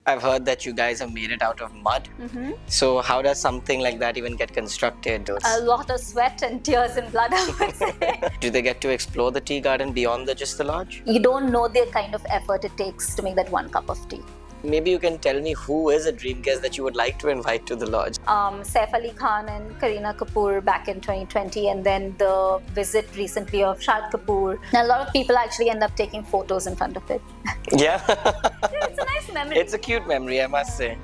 I've heard that you guys have made it out of mud. Mm-hmm. So how does something like that even get constructed? A lot of sweat and tears and blood, I would say. Do they get to explore the tea garden beyond just the lodge? You don't know the kind of effort it takes to make that one cup of tea. Maybe you can tell me who is a dream guest that you would like to invite to the lodge? Saif Ali Khan and Kareena Kapoor back in 2020, and then the visit recently of Shahid Kapoor. And a lot of people actually end up taking photos in front of it. Yeah. Yeah, it's a nice memory. It's a cute memory, I must say.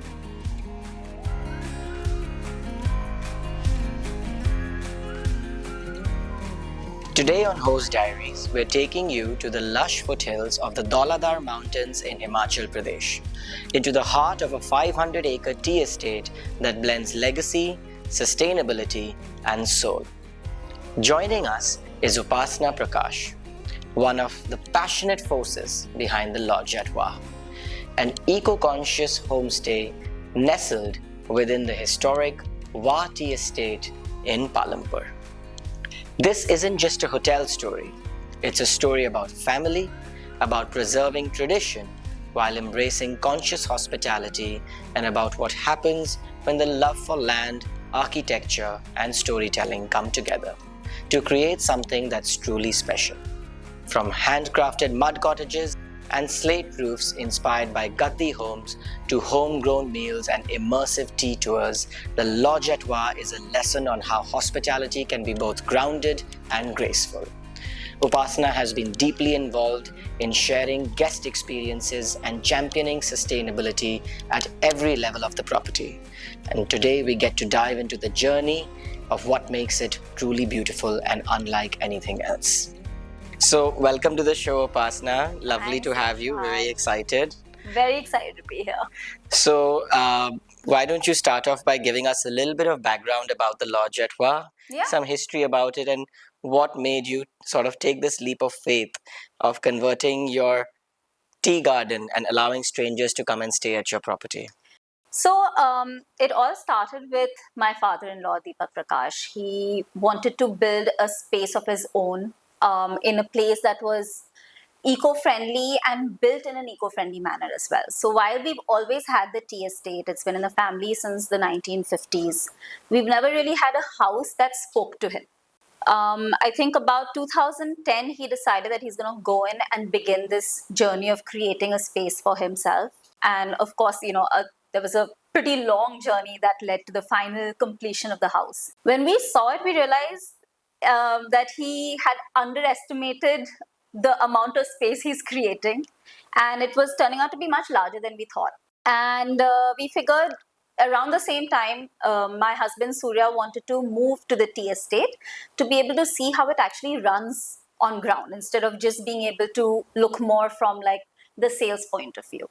Today on Host Diaries, we're taking you to the lush foothills of the Dauladar Mountains in Himachal Pradesh, into the heart of a 500-acre tea estate that blends legacy, sustainability, and soul. Joining us is Upasana Prakash, one of the passionate forces behind the Lodge at Wah, an eco-conscious homestay nestled within the historic Wah Tea Estate in Palampur. This isn't just a hotel story. It's a story about family, about preserving tradition while embracing conscious hospitality, and about what happens when the love for land, architecture, and storytelling come together to create something that's truly special. From handcrafted mud cottages and slate roofs inspired by Gaddi homes to homegrown meals and immersive tea tours, the Lodge at Wah is a lesson on how hospitality can be both grounded and graceful. Upasana has been deeply involved in sharing guest experiences and championing sustainability at every level of the property. And today we get to dive into the journey of what makes it truly beautiful and unlike anything else. So, welcome to the show, Upasana. Lovely to have you. Very excited. Very excited to be here. So, why don't you start off by giving us a little bit of background about the Lodge at Wah, some history about it, and what made you sort of take this leap of faith of converting your tea garden and allowing strangers to come and stay at your property? So it all started with my father-in-law, Deepak Prakash. He wanted to build a space of his own in a place that was eco-friendly and built in an eco-friendly manner as well. So while we've always had the tea estate, it's been in the family since the 1950s, we've never really had a house that spoke to him. I think about 2010, he decided that he's going to go in and begin this journey of creating a space for himself. And of course, there was a pretty long journey that led to the final completion of the house. When we saw it, we realized that he had underestimated the amount of space he's creating, and it was turning out to be much larger than we thought. And we figured around the same time, my husband Surya wanted to move to the tea estate to be able to see how it actually runs on ground instead of just being able to look more from like the sales point of view.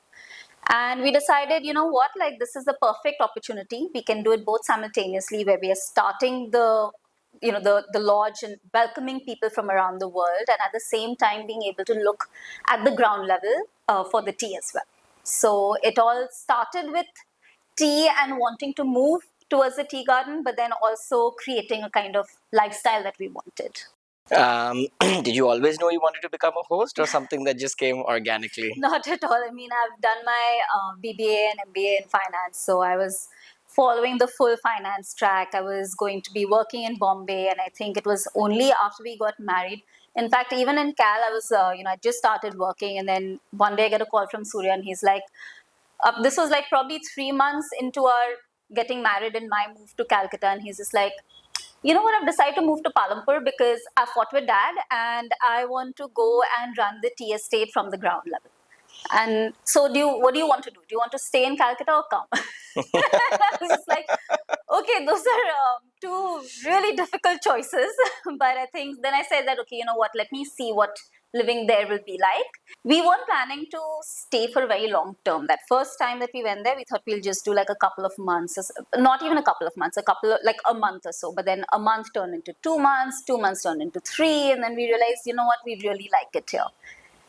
And we decided, this is the perfect opportunity. We can do it both simultaneously, where we are starting the lodge and welcoming people from around the world, and at the same time being able to look at the ground level for the tea as well. So it all started with tea and wanting to move towards the tea garden, but then also creating a kind of lifestyle that we wanted. Did you always know you wanted to become a host, or something that just came organically? Not at all. I mean, I've done my BBA and MBA in finance, so I was following the full finance track. I was going to be working in Bombay, and I think it was only after we got married. In fact, even in Cal, I was, I just started working, and then one day I get a call from Surya, and he's like, this was like probably 3 months into our getting married and my move to Calcutta, and he's just like, you know what, I've decided to move to Palampur because I fought with dad and I want to go and run the tea estate from the ground level. And so what do you want to do? Do you want to stay in Calcutta or come? I was just like, okay, those are two really difficult choices. But I think then I said that, okay, you know what, let me see what living there will be like. We weren't planning to stay for a very long term. That first time that we went there, we thought we'll just do like a couple of months, not even a couple of months, like a month or so. But then a month turned into 2 months, 2 months turned into 3. And then we realized, you know what, we really like it here.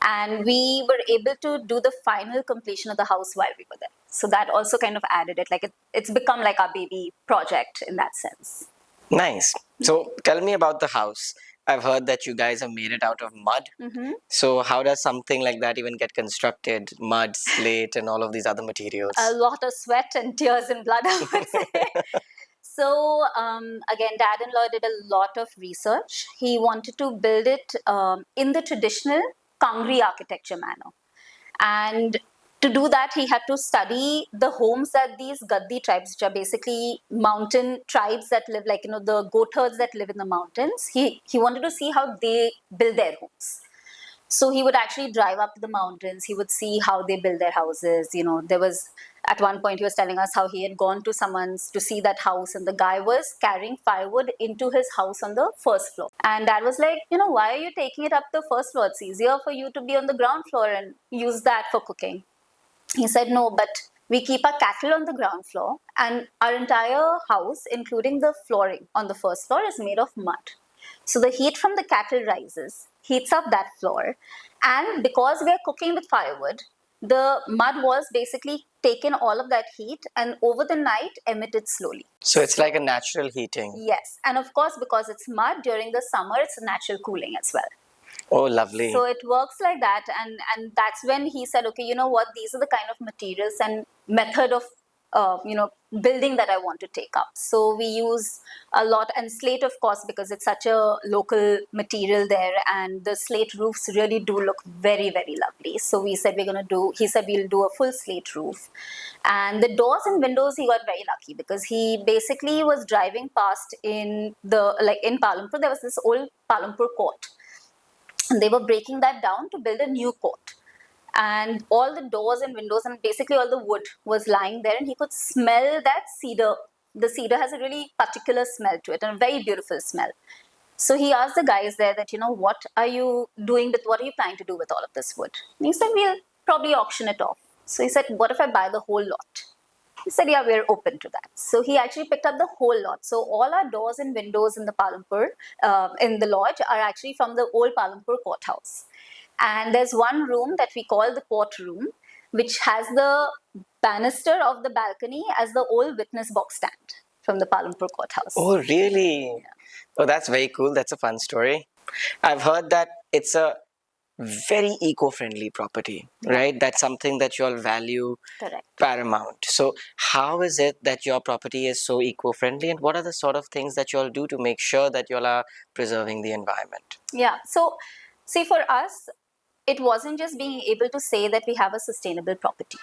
And we were able to do the final completion of the house while we were there. So that also kind of added it. Like it's become like our baby project in that sense. Nice. So tell me about the house. I've heard that you guys have made it out of mud. Mm-hmm. So how does something like that even get constructed? Mud, slate, and all of these other materials. A lot of sweat and tears and blood, I would say. So again, dad-in-law did a lot of research. He wanted to build it in the traditional Kangri architecture manner. And to do that, he had to study the homes that these Gaddi tribes, which are basically mountain tribes that live, like, the goat herds that live in the mountains. He wanted to see how they build their homes. So he would actually drive up to the mountains. He would see how they build their houses. There was, at one point, he was telling us how he had gone to someone's to see that house, and the guy was carrying firewood into his house on the first floor. And dad was like, why are you taking it up the first floor? It's easier for you to be on the ground floor and use that for cooking. He said, no, but we keep our cattle on the ground floor, and our entire house, including the flooring on the first floor, is made of mud. So the heat from the cattle rises, heats up that floor, and because we are cooking with firewood, the mud walls basically take in all of that heat and over the night emit it slowly. So it's like a natural heating. Yes, and of course, because it's mud, during the summer, it's a natural cooling as well. Oh, lovely. So it works like that, and that's when he said, okay, you know what, these are the kind of materials and method of building that I want to take up. So we use a lot, and slate, of course, because it's such a local material there, and the slate roofs really do look very, very lovely. So he said we'll do a full slate roof. And the doors and windows, he got very lucky because he basically was driving past in Palampur, there was this old Palampur court. And they were breaking that down to build a new court. And all the doors and windows and basically all the wood was lying there, and he could smell that cedar. The cedar has a really particular smell to it, and a very beautiful smell. So he asked the guys there that, what are you planning to do with all of this wood? And he said, we'll probably auction it off. So he said, what if I buy the whole lot? He said, yeah, we're open to that. So he actually picked up the whole lot. So all our doors and windows in the Palampur, in the lodge, are actually from the old Palampur courthouse. And there's one room that we call the court room, which has the banister of the balcony as the old witness box stand from the Palampur courthouse. Oh, really? Yeah. Oh, that's very cool. That's a fun story. I've heard that it's a very eco-friendly property, right? That's something that you all value. Correct. Paramount. So how is it that your property is so eco-friendly, and what are the sort of things that you all do to make sure that you all are preserving the environment? Yeah. So see, for us, it wasn't just being able to say that we have a sustainable property.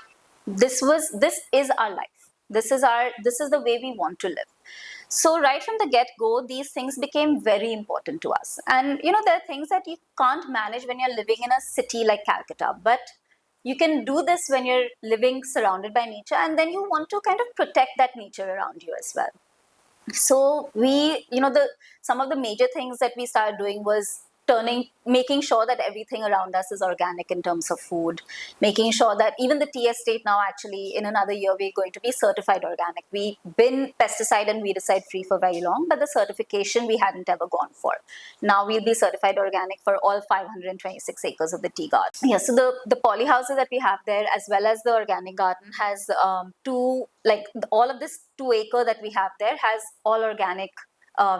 This is our life. This is the way we want to live. So right from the get-go, these things became very important to us. And there are things that you can't manage when you're living in a city like Calcutta, but you can do this when you're living surrounded by nature, and then you want to kind of protect that nature around you as well. So we, some of the major things that we started doing was making sure that everything around us is organic in terms of food, making sure that even the tea estate now, actually in another year, we're going to be certified organic. We've been pesticide and weedicide free for very long, but the certification we hadn't ever gone for. Now we'll be certified organic for all 526 acres of the tea garden. Yeah, so the poly houses that we have there, as well as the organic garden, has all of this 2 acre that we have there has all organic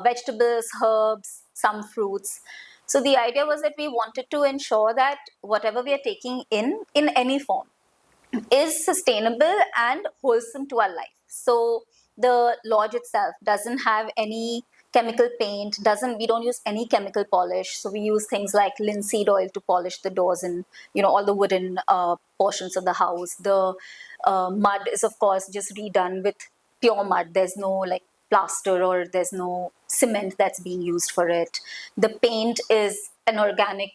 vegetables, herbs, some fruits. So the idea was that we wanted to ensure that whatever we are taking in any form is sustainable and wholesome to our life. So the lodge itself doesn't have any chemical paint, we don't use any chemical polish. So we use things like linseed oil to polish the doors and, all the wooden portions of the house. The mud is, of course, just redone with pure mud. There's no plaster or there's no cement that's being used for it. The paint is an organic,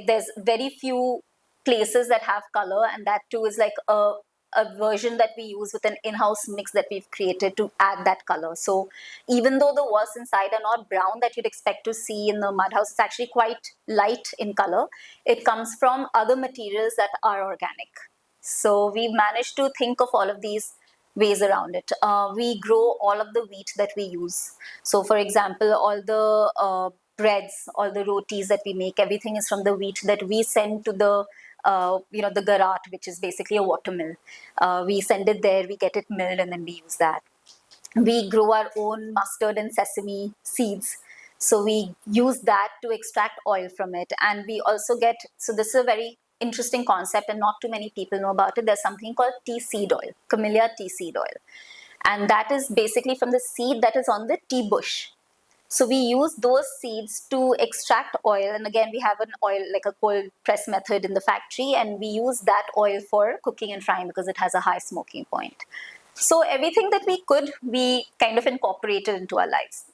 there's very few places that have color, and that too is a version that we use with an in-house mix that we've created to add that color. So even though the walls inside are not brown that you'd expect to see in the mud house, it's actually quite light in color. It comes from other materials that are organic. So we've managed to think of all of these ways around it. We grow all of the wheat that we use. So for example, all the breads, all the rotis that we make, everything is from the wheat that we send to the the garat, which is basically a water mill. We send it there, we get it milled, and then we use that. We grow our own mustard and sesame seeds. So we use that to extract oil from it. And we also get, so this is a very interesting concept and not too many people know about it. There's something called tea seed oil, camellia tea seed oil. And that is basically from the seed that is on the tea bush. So we use those seeds to extract oil. And again, we have an oil, like a cold press method in the factory. And we use that oil for cooking and frying because it has a high smoking point. So everything that we could, we kind of incorporated into our lives.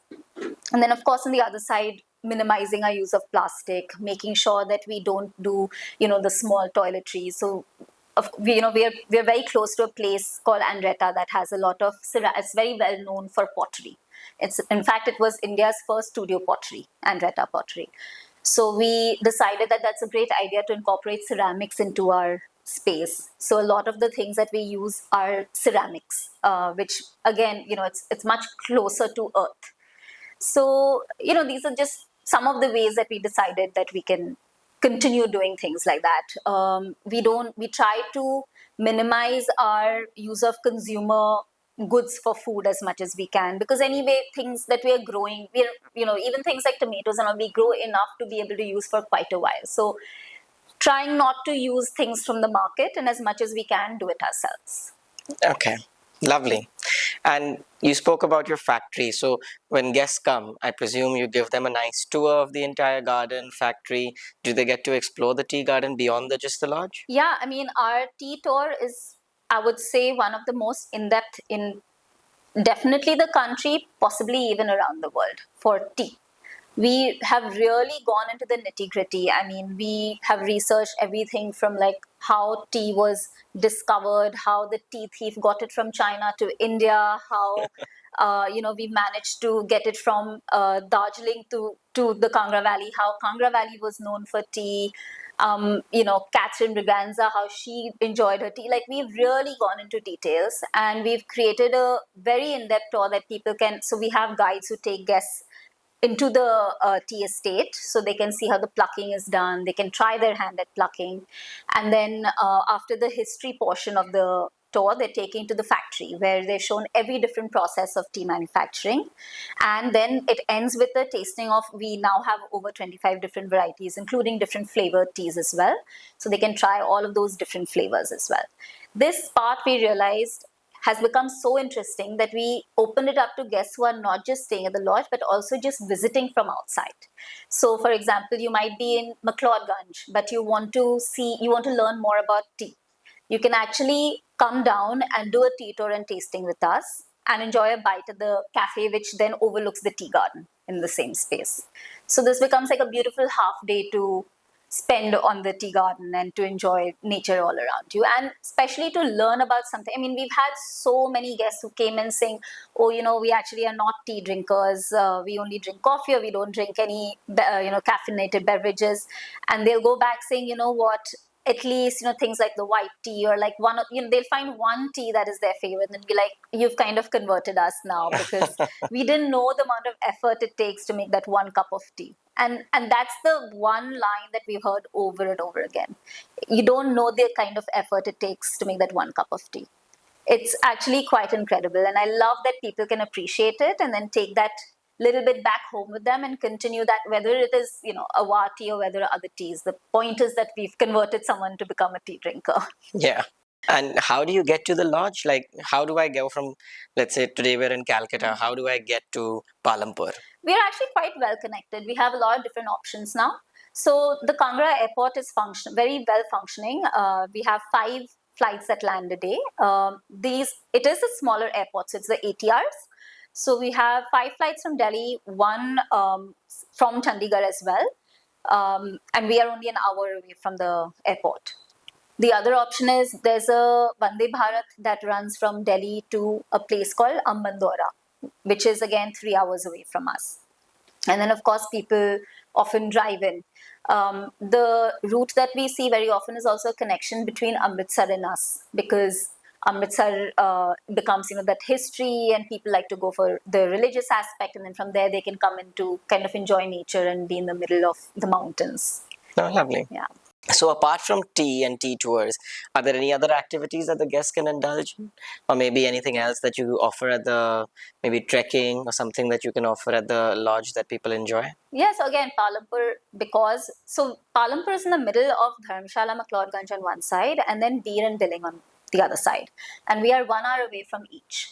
And then, of course, on the other side, minimizing our use of plastic, making sure that we don't do, the small toiletries. So, we're very close to a place called Andretta that has a lot of, it's very well known for pottery. In fact, it was India's first studio pottery, Andretta pottery. So we decided that that's a great idea to incorporate ceramics into our space. So a lot of the things that we use are ceramics, which again, it's much closer to earth. So, these are just some of the ways that we decided that we can continue doing things like that. We try to minimize our use of consumer goods for food as much as we can, because anyway, things that we are growing, even things like tomatoes and all, we grow enough to be able to use for quite a while. So trying not to use things from the market, and as much as we can, do it ourselves. Okay, lovely. And you spoke about your factory. So when guests come, I presume you give them a nice tour of the entire garden, factory. Do they get to explore the tea garden beyond just the lodge? Yeah, I mean, our tea tour is, I would say, one of the most in-depth in definitely the country, possibly even around the world for tea. We have really gone into the nitty-gritty. I mean, we have researched everything from like how tea was discovered, how the tea thief got it from China to India, how we managed to get it from Darjeeling to the Kangra Valley, how Kangra Valley was known for tea. Catherine Braganza, how she enjoyed her tea. Like, we've really gone into details, and we've created a very in-depth tour that people can. So we have guides who take guests into the tea estate, so they can see how the plucking is done. They can try their hand at plucking, and then after the history portion of the tour, they're taken to the factory where they're shown every different process of tea manufacturing, and then it ends with a tasting of. We now have over 25 different varieties, including different flavored teas as well, so they can try all of those different flavors as well. This part, we realized, has become so interesting that we opened it up to guests who are not just staying at the lodge, but also just visiting from outside. So, for example, you might be in McLeodganj, but you want to learn more about tea. You can actually come down and do a tea tour and tasting with us and enjoy a bite at the cafe, which then overlooks the tea garden in the same space. So this becomes like a beautiful half day to spend on the tea garden and to enjoy nature all around you, and especially to learn about something. I mean, we've had so many guests who came in saying, oh, we actually are not tea drinkers, we only drink coffee, or we don't drink any caffeinated beverages, and they'll go back saying, what, at least things like the white tea, or like they'll find one tea that is their favorite and be like, you've kind of converted us now, because we didn't know the amount of effort it takes to make that one cup of tea. And that's the one line that we've heard over and over again. You don't know the kind of effort it takes to make that one cup of tea. It's actually quite incredible, and I love that people can appreciate it and then take that little bit back home with them and continue that, whether it is awa tea or whether other teas. The point is that we've converted someone to become a tea drinker. Yeah. And how do you get to the lodge? Like, how do I go from, let's say today we're in Calcutta, how do I get to Palampur? We are actually quite well connected. We have a lot of different options now. So the Kangra airport is very well functioning. We have 5 flights that land a day. It is a smaller airport, so it's the ATRs. So we have 5 flights from Delhi, 1 from Chandigarh as well. And we are only an hour away from the airport. The other option is there's a Vande Bharat that runs from Delhi to a place called Ambandora, which is again 3 hours away from us. And then, of course, people often drive in. The route that we see very often is also a connection between Amritsar and us, because Amritsar becomes, that history, and people like to go for the religious aspect, and then from there they can come in to kind of enjoy nature and be in the middle of the mountains. Oh, lovely. Yeah. So apart from tea and tea tours, are there any other activities that the guests can indulge in, or maybe anything else that you offer at the maybe trekking or something that you can offer at the lodge that people enjoy? Yes, again, Palampur, because so Palampur is in the middle of Dharamshala, McLeodganj on one side, and then Beer and Billing on the other side. And we are 1 hour away from each.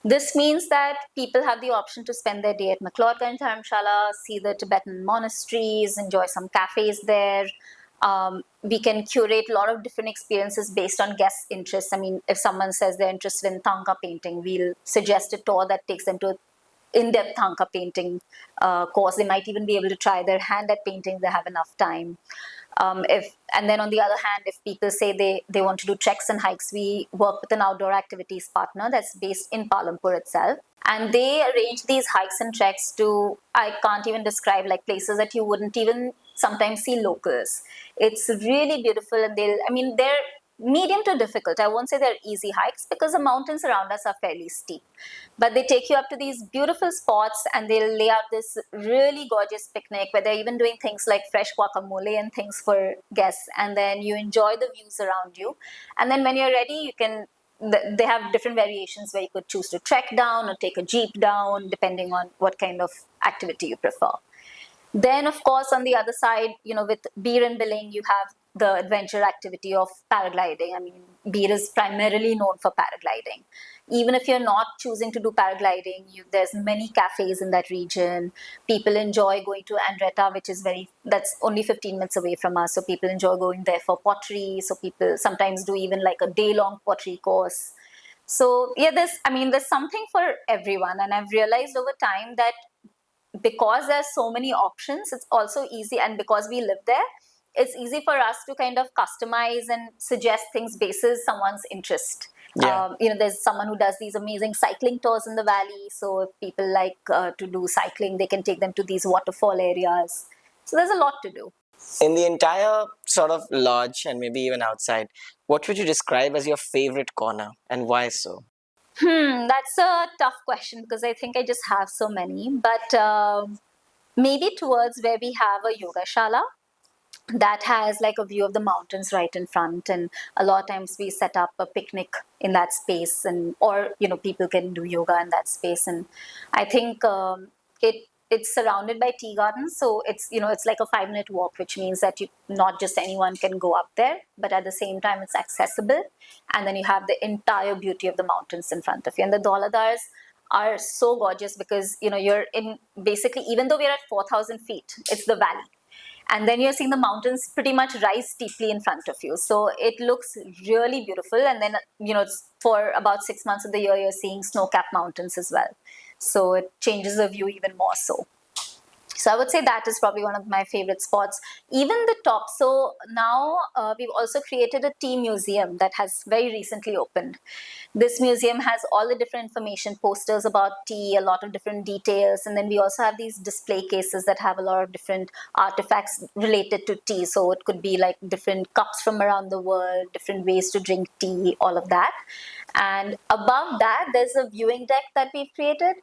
This means that people have the option to spend their day at McLeodganj Dharamshala, see the Tibetan monasteries, enjoy some cafes there. We can curate a lot of different experiences based on guests' interests. I mean, if someone says they're interested in Thangka painting, we'll suggest a tour that takes them to in-depth Thangka painting course. They might even be able to try their hand at painting if they have enough time. If and then on the other hand, if people say they want to do treks and hikes, we work with an outdoor activities partner that's based in Palampur itself, and they arrange these hikes and treks to, I can't even describe, like places that you wouldn't even sometimes see locals. It's really beautiful, and they're medium to difficult. I won't say they're easy hikes because the mountains around us are fairly steep. But they take you up to these beautiful spots and they'll lay out this really gorgeous picnic where they're even doing things like fresh guacamole and things for guests. And then you enjoy the views around you. And then when you're ready, you can. They have different variations where you could choose to trek down or take a jeep down, depending on what kind of activity you prefer. Then, of course, on the other side, with Beer and Billing, you have the adventure activity of paragliding. I mean, Beer is primarily known for paragliding. Even if you're not choosing to do paragliding, there's many cafes in that region. People enjoy going to Andretta, that's only 15 minutes away from us. So people enjoy going there for pottery. So people sometimes do even like a day-long pottery course. So yeah, there's something for everyone. And I've realized over time that because there's so many options, it's also easy, and because we live there, it's easy for us to kind of customize and suggest things basis someone's interest. Yeah. There's someone who does these amazing cycling tours in the valley, so if people like to do cycling, they can take them to these waterfall areas. So there's a lot to do. In the entire sort of lodge and maybe even outside, what would you describe as your favorite corner and why so? That's a tough question because I think I just have so many, but maybe towards where we have a yoga shala that has like a view of the mountains right in front, and a lot of times we set up a picnic in that space, and or people can do yoga in that space. And I think it's surrounded by tea gardens, so it's like a 5-minute walk, which means that not just anyone can go up there, but at the same time it's accessible, and then you have the entire beauty of the mountains in front of you. And the Dauladars are so gorgeous because you're in, basically, even though we're at 4,000 feet, it's the valley, and then you're seeing the mountains pretty much rise steeply in front of you, so it looks really beautiful. And then it's for about 6 months of the year you're seeing snow-capped mountains as well, so it changes the view even more so. So I would say that is probably one of my favorite spots. Even the top. So now we've also created a tea museum that has very recently opened. This museum has all the different information, posters about tea, a lot of different details. And then we also have these display cases that have a lot of different artifacts related to tea. So it could be like different cups from around the world, different ways to drink tea, all of that. And above that, there's a viewing deck that we've created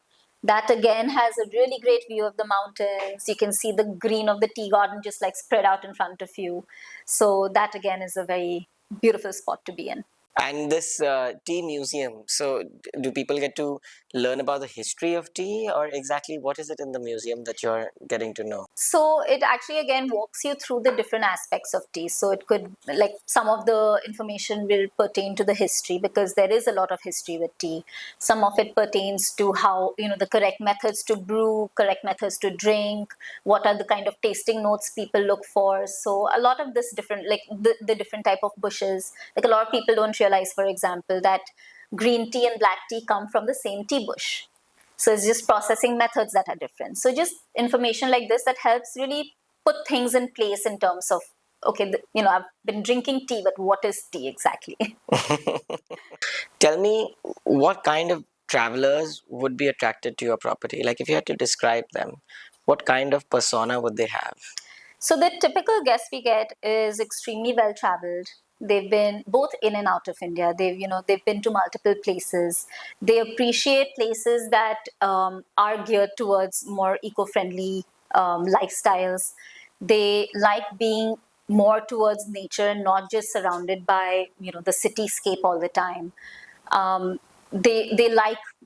that again has a really great view of the mountains. You can see the green of the tea garden just like spread out in front of you. So that again is a very beautiful spot to be in. And this tea museum, so do people get to learn about the history of tea, or exactly what is it in the museum that you're getting to know? So it actually again walks you through the different aspects of tea. So it could, like, some of the information will pertain to the history because there is a lot of history with tea. Some of it pertains to how, the correct methods to brew, correct methods to drink, what are the kind of tasting notes people look for. So a lot of this different, like the different type of bushes, like a lot of people don't realize, for example, that green tea and black tea come from the same tea bush. So it's just processing methods that are different. So just information like this that helps really put things in place in terms of, okay, I've been drinking tea, but what is tea exactly? Tell me, what kind of travelers would be attracted to your property? Like, if you had to describe them, what kind of persona would they have? So the typical guest we get is extremely well traveled. They've been both in and out of India. They've been to multiple places. They appreciate places that are geared towards more eco-friendly lifestyles. They like being more towards nature and not just surrounded by the cityscape all the time. They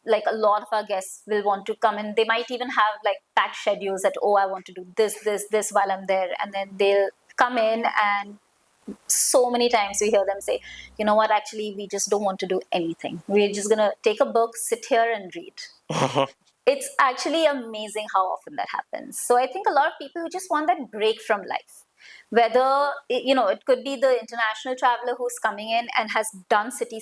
like a lot of our guests will want to come, and they might even have like packed schedules that, oh, I want to do this while I'm there, and then they'll come in, and so many times we hear them say, you know what, actually we just don't want to do anything, we're just gonna take a book, sit here and read. It's actually amazing how often that happens. So I think a lot of people who just want that break from life, whether it could be the international traveler who's coming in and has done city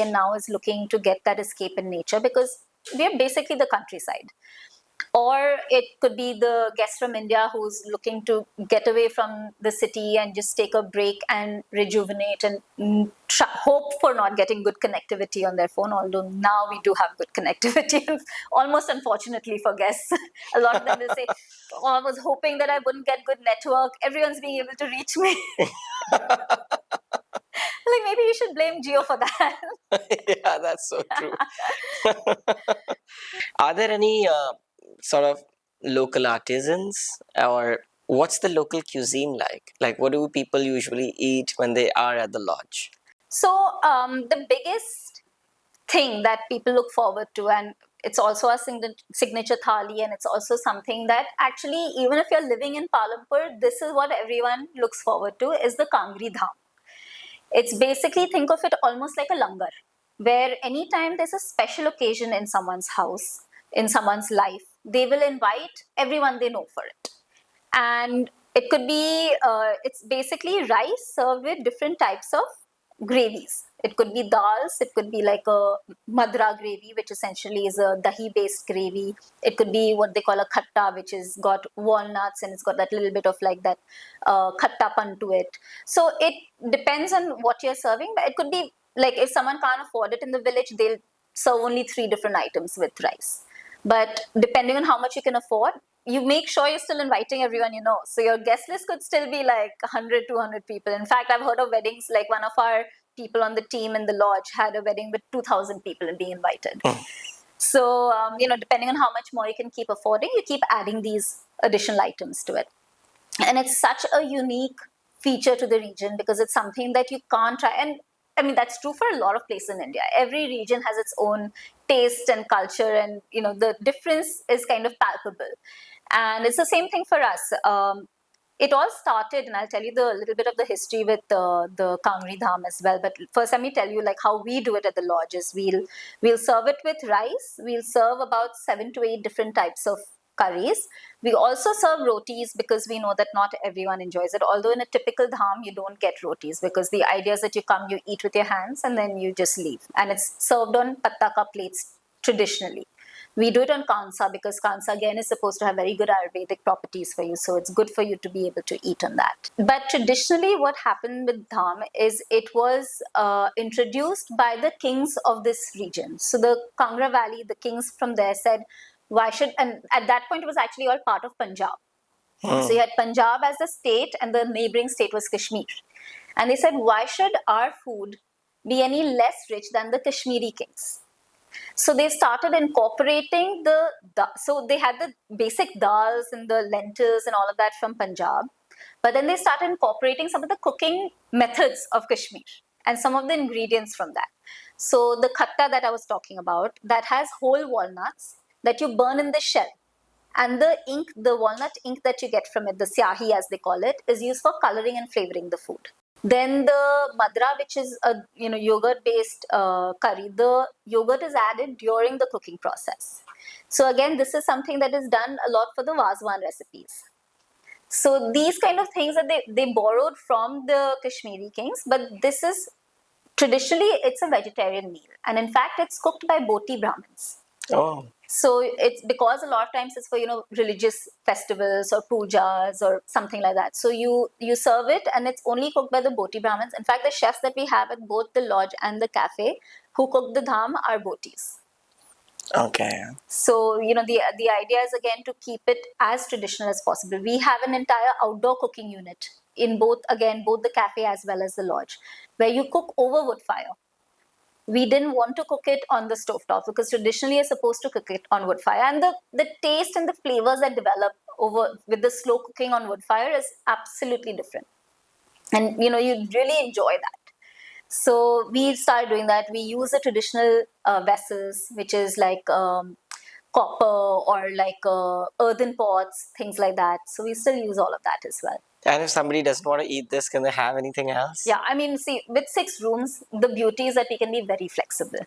and now is looking to get that escape in nature, because we're basically the countryside. Or it could be the guest from India who's looking to get away from the city and just take a break and rejuvenate and hope for not getting good connectivity on their phone, although now we do have good connectivity, almost unfortunately for guests. A lot of them will say, oh, I was hoping that I wouldn't get good network. Everyone's being able to reach me. Like, maybe you should blame Geo for that. Yeah, that's so true. Are there any sort of local artisans, or what's the local cuisine like? Like, what do people usually eat when they are at the lodge? So the biggest thing that people look forward to, and it's also a signature thali, and it's also something that actually, even if you're living in Palampur, this is what everyone looks forward to, is the Kangri Dham. It's basically, think of it almost like a langar, where anytime there's a special occasion in someone's house, in someone's life, they will invite everyone they know for it. And it could be, it's basically rice served with different types of gravies. It could be dals, it could be like a madra gravy, which essentially is a dahi based gravy. It could be what they call a khatta, which is got walnuts and it's got that little bit of like that khattapan to it. So it depends on what you're serving, but it could be like, if someone can't afford it in the village, they'll serve only 3 different items with rice. But depending on how much you can afford, you make sure you're still inviting everyone you know. So your guest list could still be like 100, 200 people. In fact, I've heard of weddings, like one of our people on the team in the lodge had a wedding with 2,000 people being invited. So, depending on how much more you can keep affording, you keep adding these additional items to it. And it's such a unique feature to the region because it's something that you can't try. And I mean, that's true for a lot of places in India. Every region has its own taste and culture, and the difference is kind of palpable. And it's the same thing for us. It all started, and I'll tell you the little bit of the history with the Kangri Dham as well. But first, let me tell you like how we do it at the lodges. We'll serve it with rice. We'll serve about 7 to 8 different types of curries. We also serve rotis because we know that not everyone enjoys it. Although in a typical dham, you don't get rotis because the idea is that you come, you eat with your hands, and then you just leave. And it's served on pattaka plates traditionally. We do it on kansa because kansa again is supposed to have very good Ayurvedic properties for you. So it's good for you to be able to eat on that. But traditionally what happened with dham is it was introduced by the kings of this region. So the Kangra Valley, the kings from there said, why should, and at that point it was actually all part of Punjab. So you had Punjab as the state and the neighboring state was Kashmir. And they said, why should our food be any less rich than the Kashmiri kings? So they started incorporating so they had the basic dals and the lentils and all of that from Punjab. But then they started incorporating some of the cooking methods of Kashmir and some of the ingredients from that. So the khatta that I was talking about, that has whole walnuts that you burn in the shell. And the ink, the walnut ink that you get from it, the syahi as they call it, is used for coloring and flavoring the food. Then the madra, which is a yogurt-based curry, the yogurt is added during the cooking process. So again, this is something that is done a lot for the Vazwan recipes. So these kind of things that they borrowed from the Kashmiri kings, but this is traditionally it's a vegetarian meal, and in fact it's cooked by Boti Brahmins. Oh. So it's because a lot of times it's for religious festivals or pujas or something like that. So you serve it and it's only cooked by the Boti Brahmins. In fact, the chefs that we have at both the lodge and the cafe who cook the dham are Botis. Okay. So the idea is again to keep it as traditional as possible. We have an entire outdoor cooking unit in both the cafe as well as the lodge, where you cook over wood fire. We didn't want to cook it on the stovetop because traditionally you're supposed to cook it on wood fire, and the taste and the flavors that develop over with the slow cooking on wood fire is absolutely different. and you really enjoy that. So we started doing that. We use the traditional vessels, which is like copper or like earthen pots, things like that. So we still use all of that as well. And if somebody doesn't want to eat this, can they have anything else? Yeah, I mean, see, with 6 rooms, the beauty is that we can be very flexible.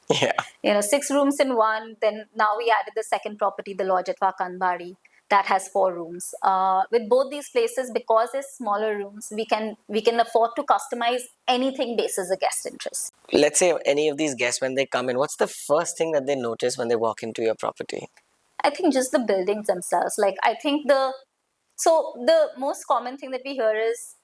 Yeah. 6 rooms in one. Then now we added the second property, the lodge at Kandbari, that has 4 rooms. With both these places, because they're smaller rooms, we can afford to customize anything basis a guest interest. Let's say any of these guests, when they come in, what's the first thing that they notice when they walk into your property? I think just the buildings themselves. Like, I think the most common thing that we hear is,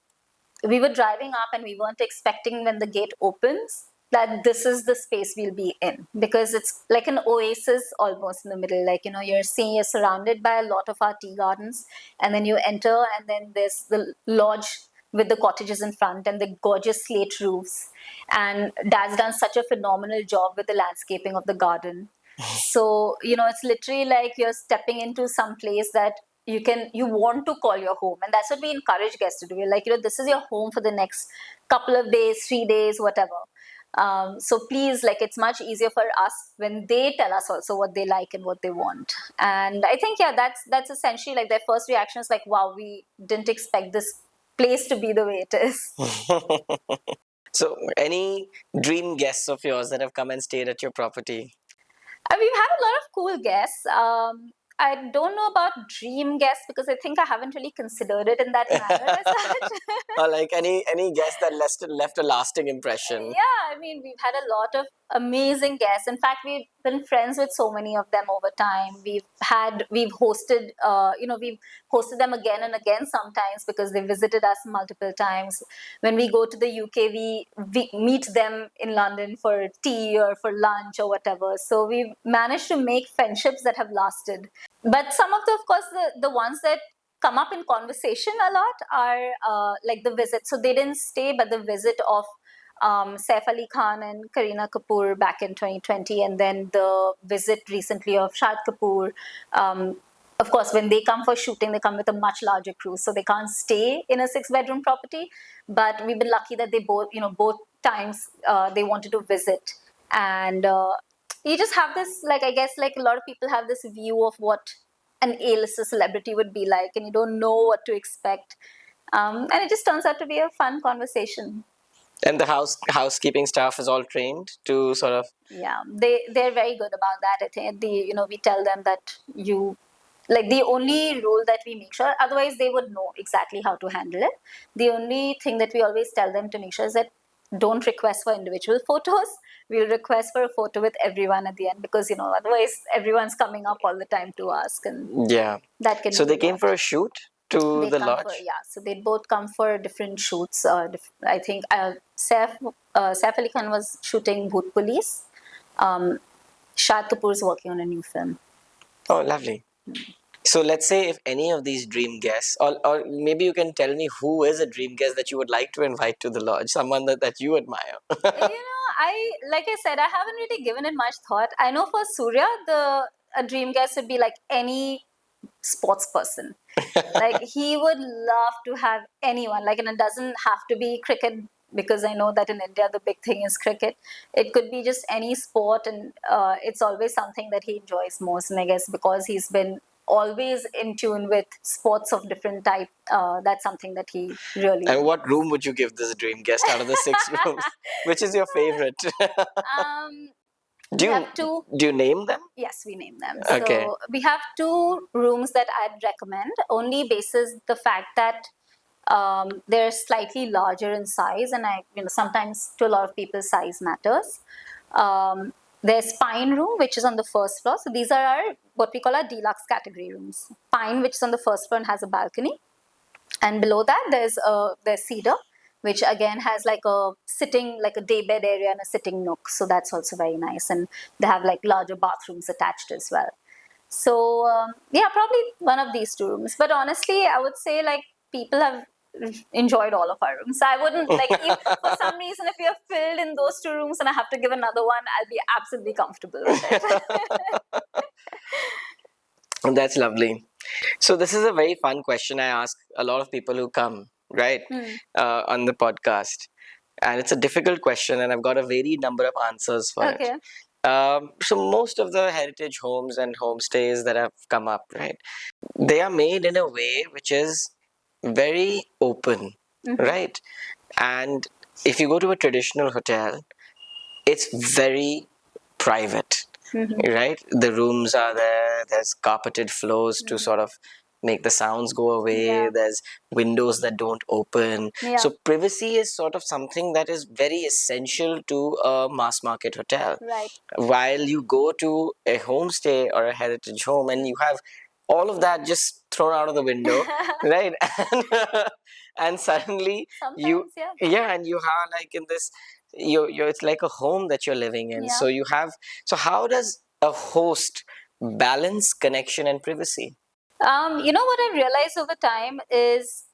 we were driving up and we weren't expecting when the gate opens that this is the space we'll be in, because it's like an oasis almost in the middle. Like, you're surrounded by a lot of our tea gardens, and then you enter, and then there's the lodge with the cottages in front and the gorgeous slate roofs. And Dad's done such a phenomenal job with the landscaping of the garden. So, it's literally like you're stepping into some place that you want to call your home. And that's what we encourage guests to do. We're like, this is your home for the next couple of days, 3 days, whatever. So please, like, it's much easier for us when they tell us also what they like and what they want. And I think, yeah, that's essentially like their first reaction is like, wow, we didn't expect this place to be the way it is. So, any dream guests of yours that have come and stayed at your property? We've had a lot of cool guests. I don't know about dream guests because I think I haven't really considered it in that manner as such. Or like any guest that left a lasting impression? Yeah, I mean, we've had a lot of amazing guests. In fact, we've been friends with so many of them over time. We've hosted, we've hosted them again and again sometimes because they visited us multiple times. When we go to the UK, we meet them in London for tea or for lunch or whatever. So we've managed to make friendships that have lasted. But some of of course, the ones that come up in conversation a lot are like the visit. So they didn't stay, but the visit of Saif Ali Khan and Kareena Kapoor back in 2020, and then the visit recently of Shahid Kapoor. Of course, when they come for shooting, they come with a much larger crew, so they can't stay in a 6-bedroom property. But we've been lucky that they both times they wanted to visit. And you just have this, like, I guess, like a lot of people have this view of what an A-lister celebrity would be like, and you don't know what to expect. And it just turns out to be a fun conversation. And the housekeeping staff is all trained to sort of... Yeah, they're very good about that. I think we tell them that the only rule that we make sure, otherwise they would know exactly how to handle it. The only thing that we always tell them to make sure is that don't request for individual photos. We'll request for a photo with everyone at the end, because otherwise everyone's coming up all the time to ask, and yeah, that can. So they came for a shoot to the lodge. So they both come for different shoots. I think Saif Ali Khan was shooting Bhoot Police. Shahid Kapoor is working on a new film. Oh, lovely. So let's say if any of these dream guests, or maybe you can tell me who is a dream guest that you would like to invite to the lodge, someone that you admire. Like I said, I haven't really given it much thought. I know for Surya, a dream guest would be like any sports person. Like, he would love to have anyone, like, and it doesn't have to be cricket, because I know that in India the big thing is cricket. It could be just any sport, and it's always something that he enjoys most. And I guess because he's been always in tune with sports of different type, that's something that he really... And what room would you give this dream guest out of the 6 rooms? Which is your favorite? Do you name them? Yes, we name them. Okay. So we have 2 rooms that I'd recommend, only basis the fact that they're slightly larger in size, and sometimes to a lot of people size matters. There's Pine room, which is on the first floor. So these are what we call our deluxe category rooms. Pine, which is on the first floor and has a balcony, and below that there's Cedar, which again has like a daybed area and a sitting nook. So that's also very nice, and they have like larger bathrooms attached as well. So probably one of these 2 rooms. But honestly, I would say like people have enjoyed all of our rooms. So I wouldn't if for some reason if we are filled in those 2 rooms and I have to give another one, I'll be absolutely comfortable with it. That's lovely. So this is a very fun question I ask a lot of people who come, right, on the podcast. And it's a difficult question, and I've got a varied number of answers for it. Okay. So most of the heritage homes and homestays that have come up, right, they are made in a way which is very open, right? And if you go to a traditional hotel, it's very private, right? The rooms are there, there's carpeted floors to sort of make the sounds go away, Yeah. there's windows that don't open. Yeah. So privacy is sort of something that is very essential to a mass market hotel. Right. While you go to a homestay or a heritage home and you have all of that just thrown out of the window, right? And suddenly you, Sometimes, yeah, and you have like in this, you it's like a home that you're living in. Yeah. So you have, so how does a host balance connection and privacy? You know what I've realized over time is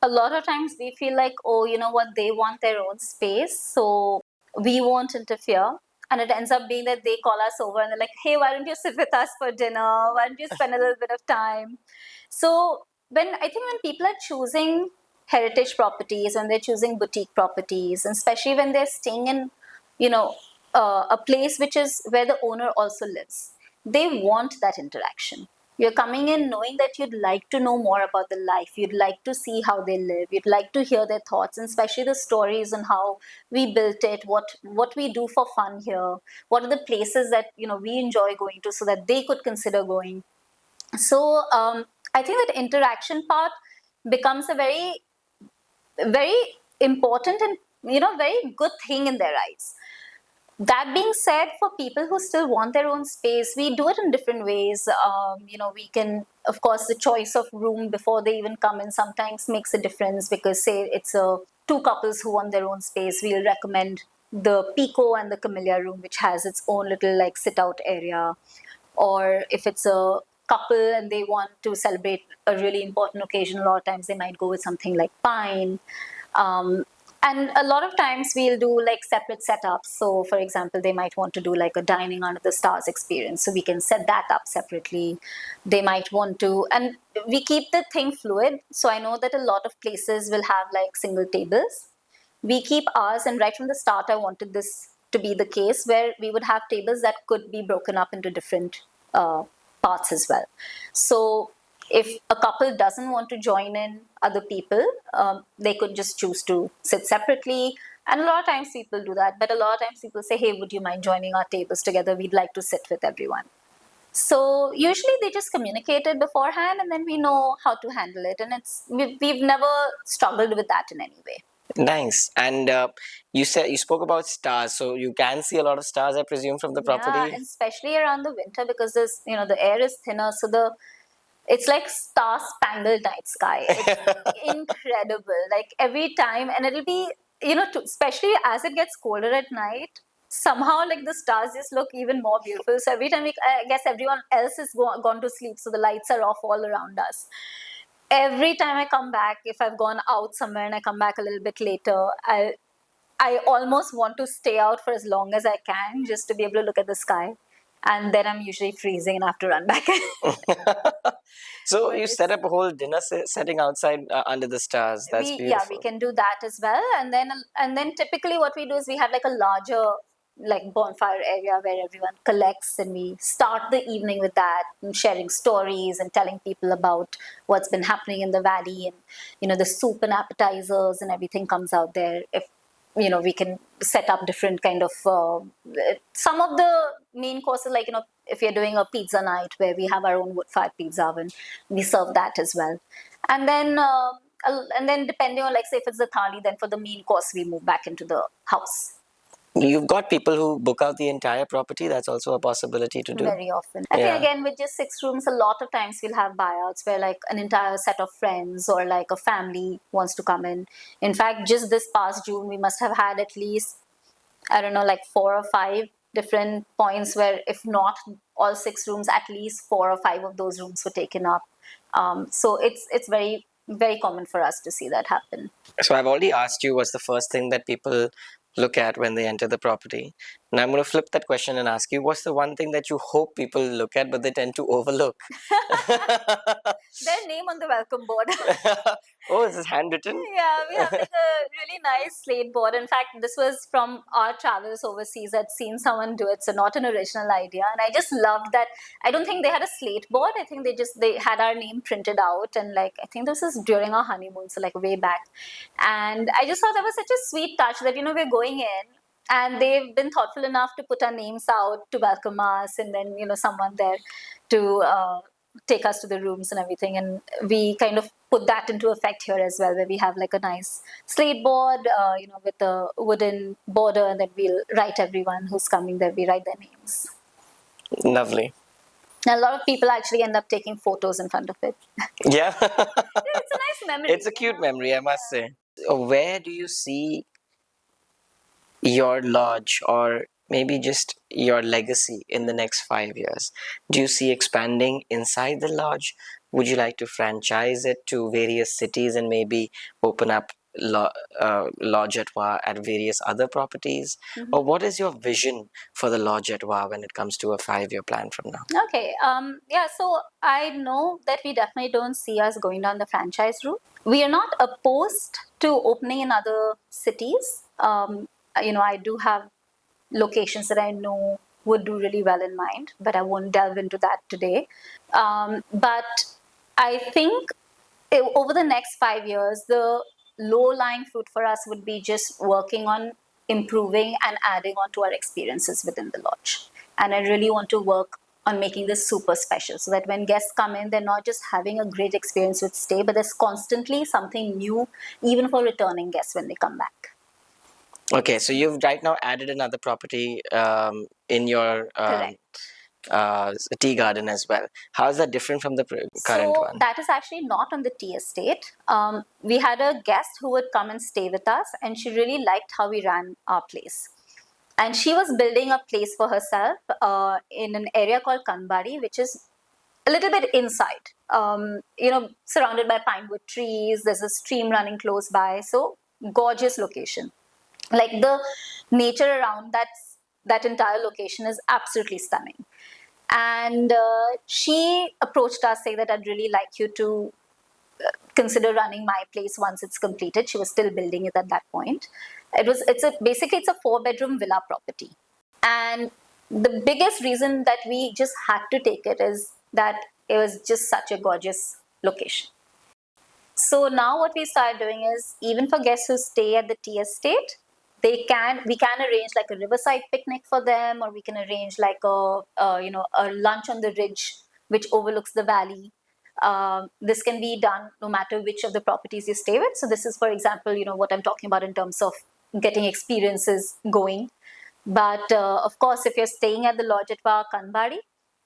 a lot of times we feel like, oh, you know what, they want their own space, so we won't interfere. And it ends up being that they call us over and they're like, hey, why don't you sit with us for dinner? Why don't you spend a little bit of time? So I think when people are choosing heritage properties, when they're choosing boutique properties, and especially when they're staying in, you know, a place which is where the owner also lives, they want that interaction. You're coming in knowing that you'd like to know more about the life. You'd like to see how they live. You'd like to hear their thoughts, and especially the stories on how we built it, what we do for fun here, what are the places that we enjoy going to, so that they could consider going. So I think that interaction part becomes a very important and very good thing in their eyes. That being said, for people who still want their own space, we do it in different ways. We can, of course, the choice of room before they even come in sometimes makes a difference, because say it's two couples who want their own space, we'll recommend the Pico and the Camellia room, which has its own little like sit out area. Or if it's a couple and they want to celebrate a really important occasion, a lot of times they might go with something like Pine. And a lot of times we'll do like separate setups. So for example, they might want to do like a dining under the stars experience, so we can set that up separately. They might want to, and we keep the thing fluid. So I know that a lot of places will have like single tables. We keep ours, and right from the start I wanted this to be the case, where we would have tables that could be broken up into different parts as well. So if a couple doesn't want to join in other people, they could just choose to sit separately. And a lot of times people do that, but a lot of times people say, hey, would you mind joining our tables together? We'd like to sit with everyone. So usually they just communicate it beforehand, and then we know how to handle it. And we've never struggled with that in any way. Nice. And you spoke about stars, so you can see a lot of stars, I presume, from the property. Yeah, and especially around the winter, because the air is thinner, so it's like star-spangled night sky. It's incredible. Like every time, and it'll be, especially as it gets colder at night, somehow like the stars just look even more beautiful. So every time I guess everyone else is gone to sleep, so the lights are off all around us. Every time I come back, if I've gone out somewhere and I come back a little bit later, I almost want to stay out for as long as I can, just to be able to look at the sky. And then I'm usually freezing and have to run back in. So you set up a whole dinner setting outside under the stars. That's beautiful. Yeah, we can do that as well. And then typically what we do is we have like a larger like bonfire area where everyone collects, and we start the evening with that, and sharing stories and telling people about what's been happening in the valley, and the soup and appetizers and everything comes out there. If we can set up different kind of some of the main courses, like if you're doing a pizza night where we have our own wood-fired pizza oven, we serve that as well. And then depending on, like, say if it's the thali, then for the main course we move back into the house. You've got people who book out the entire property. That's also a possibility to do. Very often. I think again with just 6 rooms, a lot of times we'll have buyouts where like an entire set of friends or like a family wants to come in. In fact, just this past June, we must have had at least, I don't know, like 4 or 5 different points where, if not all 6 rooms, at least 4 or 5 of those rooms were taken up. So it's very, very common for us to see that happen. So I've already asked you what's the first thing that people look at when they enter the property. Now I'm going to flip that question and ask you, what's the one thing that you hope people look at, but they tend to overlook? Their name on the welcome board. Oh, is this handwritten? Yeah, we have like a really nice slate board. In fact, this was from our travels overseas. I'd seen someone do it, so not an original idea. And I just loved that. I don't think they had a slate board. I think they had our name printed out, and like I think this was during our honeymoon, so like way back. And I just thought that was such a sweet touch that we're going in. And they've been thoughtful enough to put our names out to welcome us, and then someone there to take us to the rooms and everything. And we kind of put that into effect here as well, where we have like a nice slate board, with a wooden border, and then we'll write everyone who's coming there. We write their names. Lovely. And a lot of people actually end up taking photos in front of it. Yeah. It's a nice memory. It's a cute memory, I must say. Where do you see your lodge, or maybe just your legacy, in the next 5 years? Do you see expanding inside the lodge? Would you like to franchise it to various cities and maybe open up Lodge Etwa at various other properties? Mm-hmm. Or what is your vision for the Lodge Etwa when it comes to a 5-year plan from now? Okay. So I know that we definitely don't see us going down the franchise route. We are not opposed to opening in other cities. I do have locations that I know would do really well in mind, but I won't delve into that today. But I think over the next 5 years, the low-lying fruit for us would be just working on improving and adding on to our experiences within the lodge. And I really want to work on making this super special, so that when guests come in, they're not just having a great experience with stay, but there's constantly something new, even for returning guests when they come back. Okay, so you've right now added another property in your tea garden as well. How is that different from the current one? That is actually not on the tea estate. We had a guest who would come and stay with us, and she really liked how we ran our place. And she was building a place for herself in an area called Kandbari, which is a little bit inside, surrounded by pine wood trees. There's a stream running close by. So gorgeous location. Like the nature around that entire location is absolutely stunning. And she approached us saying that I'd really like you to consider running my place once it's completed. She was still building it at that point. It's a 4-bedroom villa property. And the biggest reason that we just had to take it is that it was just such a gorgeous location. So now what we started doing is, even for guests who stay at the tea estate, we can arrange like a riverside picnic for them, or we can arrange like a lunch on the ridge which overlooks the valley. This can be done no matter which of the properties you stay with. So this is, for example, what I'm talking about in terms of getting experiences going. But of course, if you're staying at the Lodge Etwa Kandbari,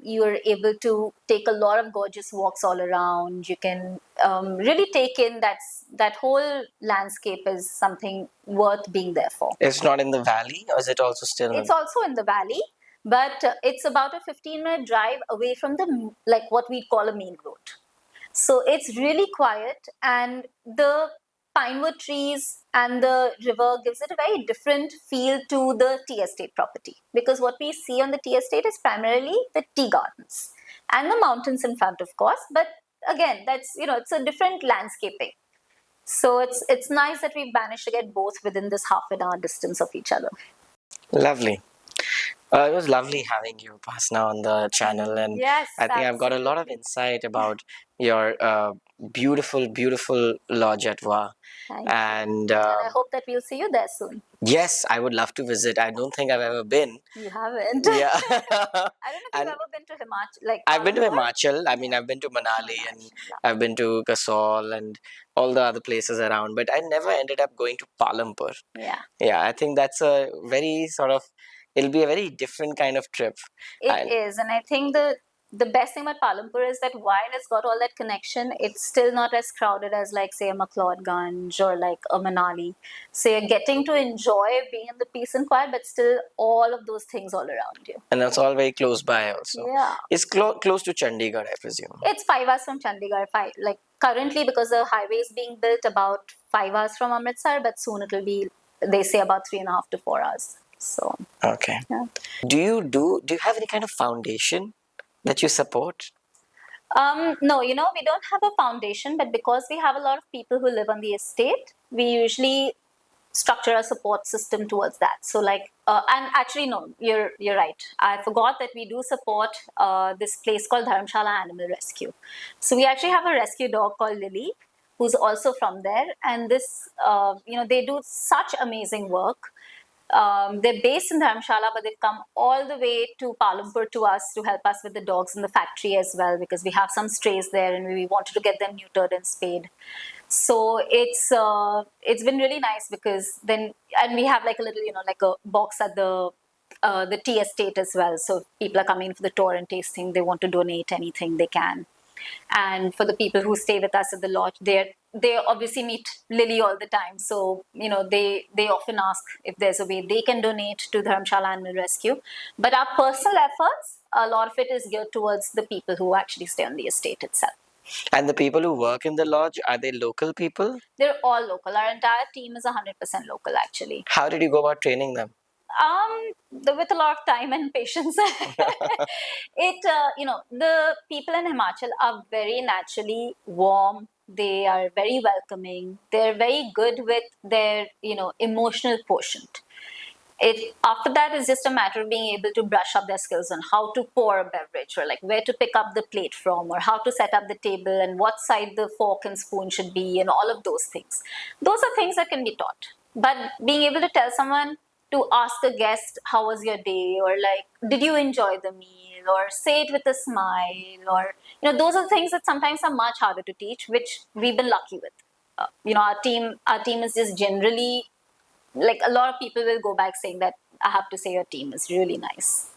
you're able to take a lot of gorgeous walks all around. You can really take in that whole landscape is something worth being there for. It's not in the valley, or is it also still? It's also in the valley, but it's about a 15-minute drive away from what we call a main road. So it's really quiet, and the pinewood trees and the river gives it a very different feel to the tea estate property, because what we see on the tea estate is primarily the tea gardens and the mountains in front, of course, but again, that's it's a different landscaping. So it's nice that we've managed to get both within this half an hour distance of each other. Lovely. It was lovely having you, Upasana, on the channel, and yes, I think I've got a lot of insight about your beautiful, beautiful Lodge Etwa. And I hope that we'll see you there soon. Yes, I would love to visit. I don't think I've ever been. You haven't? Yeah. I don't know if you've ever been to Himachal. I've been to Himachal. I mean, I've been to Manali, and I've been to Kasol and all the other places around, but I never ended up going to Palampur. Yeah, I think that's a very it'll be a very different kind of trip. It is, and I think the best thing about Palampur is that while it's got all that connection, it's still not as crowded as like say a McLeodganj or like a Manali. So you're getting to enjoy being in the peace and quiet, but still all of those things all around you. And that's all very close by also. Yeah. It's close to Chandigarh, I presume. It's 5 hours from Chandigarh. Currently, because the highway is being built, about 5 hours from Amritsar, but soon it'll be, they say, about 3.5 to 4 hours. So Okay. yeah. Do you have any kind of foundation that you support? No, we don't have a foundation, but because we have a lot of people who live on the estate, we usually structure a support system towards that. So and actually no, you're right. I forgot that we do support this place called Dharamshala Animal Rescue. So we actually have a rescue dog called Lily, who's also from there, and this they do such amazing work. They're based in Dharamshala, but they've come all the way to Palampur to us to help us with the dogs in the factory as well, because we have some strays there and we wanted to get them neutered and spayed. So it's been really nice, because then, and we have like a little like a box at the tea estate as well. So if people are coming for the tour and tasting, they want to donate anything, they can. And for the people who stay with us at the lodge, they obviously meet Lily all the time. So they often ask if there's a way they can donate to Dharamshala Animal Rescue. But our personal efforts, a lot of it is geared towards the people who actually stay on the estate itself. And the people who work in the lodge, are they local people? They're all local. Our entire team is 100% local, actually. How did you go about training them? With a lot of time and patience. The people in Himachal are very naturally warm. They are very welcoming. They're very good with their, emotional quotient. After that is just a matter of being able to brush up their skills on how to pour a beverage, or like where to pick up the plate from, or how to set up the table and what side the fork and spoon should be, and all of those things. Those are things that can be taught. But being able to tell someone, to ask a guest, how was your day, or like, did you enjoy the meal, or say it with a smile, or those are things that sometimes are much harder to teach, which we've been lucky with. Our team is just generally, like, a lot of people will go back saying that, I have to say your team is really nice.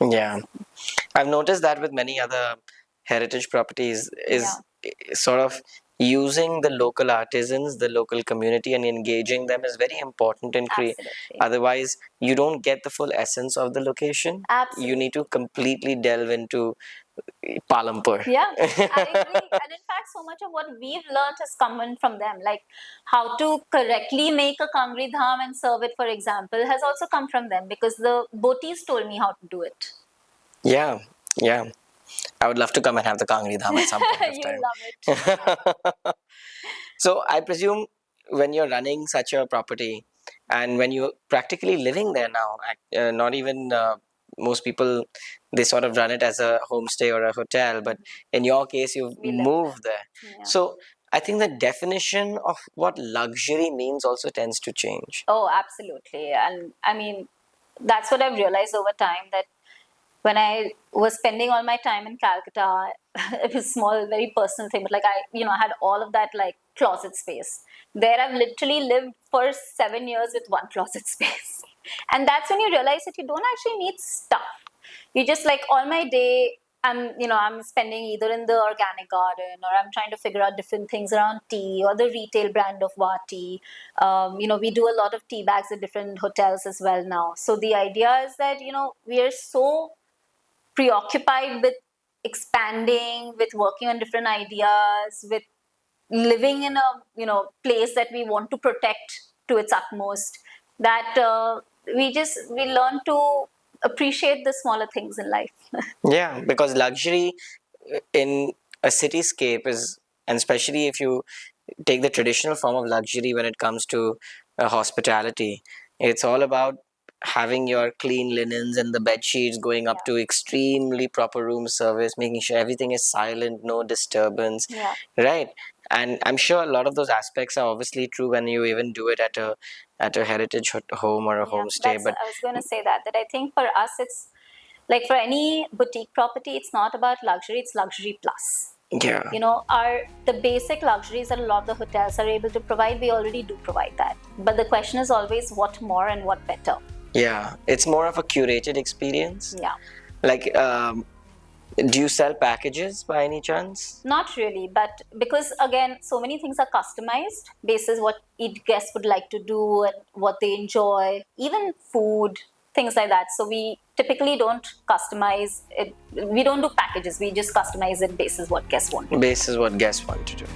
Yeah, I've noticed that with many other heritage properties is sort of using the local artisans, the local community, and engaging them is very important in Absolutely. Otherwise, you don't get the full essence of the location. Absolutely. You need to completely delve into Palampur. Yeah, I agree. And in fact, so much of what we've learned has come in from them. Like how to correctly make a Kangri Dham and serve it, for example, has also come from them, because the botis told me how to do it. Yeah. I would love to come and have the Kangri Dham at some point of time. You love it. So I presume when you're running such a property, and when you're practically living there now, not even most people, they sort of run it as a homestay or a hotel, but in your case, you've moved there. Yeah. So I think the definition of what luxury means also tends to change. Oh, absolutely. And I mean, that's what I've realized over time, that when I was spending all my time in Calcutta, it was a small, very personal thing, but like I had all of that like closet space. There I've literally lived for 7 years with one closet space. And that's when you realize that you don't actually need stuff. You just, like, all my day, I'm spending either in the organic garden, or I'm trying to figure out different things around tea, or the retail brand of Wa tea. We do a lot of tea bags at different hotels as well now. So the idea is that, we are so preoccupied with expanding, with working on different ideas, with living in a place that we want to protect to its utmost, that we learn to appreciate the smaller things in life. Yeah, because luxury in a cityscape is, and especially if you take the traditional form of luxury when it comes to hospitality, it's all about having your clean linens and the bed sheets, going up to extremely proper room service, making sure everything is silent, no disturbance, right? And I'm sure a lot of those aspects are obviously true when you even do it at a heritage home or a homestay. But I was going to say that I think for us, it's like, for any boutique property, it's not about luxury, it's luxury plus. Yeah. The basic luxuries that a lot of the hotels are able to provide, we already do provide that. But the question is always what more and what better. Yeah, it's more of a curated experience. Yeah. Like, do you sell packages by any chance? Not really, but because, again, so many things are customized basis what each guest would like to do and what they enjoy, even food, things like that. So we typically don't customize it. We don't do packages. We just customize it basis what guests want to do. Basis what guests want to do.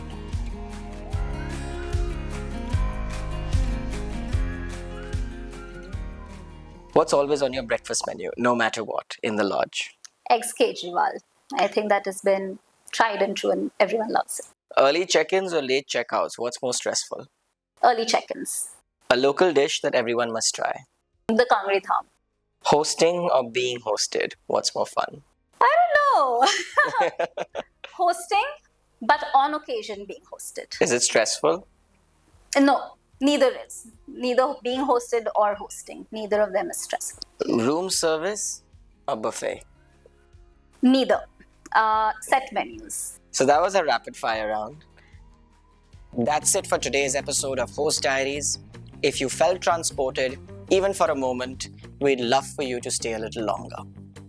What's always on your breakfast menu, no matter what, in the lodge? Eggs Kejriwal. I think that has been tried and true and everyone loves it. Early check-ins or late checkouts? What's more stressful? Early check-ins. A local dish that everyone must try. The Kangri Dham. Hosting or being hosted? What's more fun? I don't know. Hosting, but on occasion being hosted. Is it stressful? No, neither is. Neither being hosted or hosting. Neither of them is stressful. Room service or buffet? Neither. Set menus. So that was a rapid fire round. That's it for today's episode of Host Diaries. If you felt transported, even for a moment, we'd love for you to stay a little longer.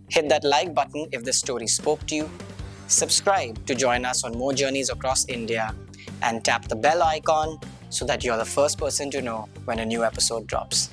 Hit that like button if this story spoke to you. Subscribe to join us on more journeys across India and tap the bell icon so that you're the first person to know when a new episode drops.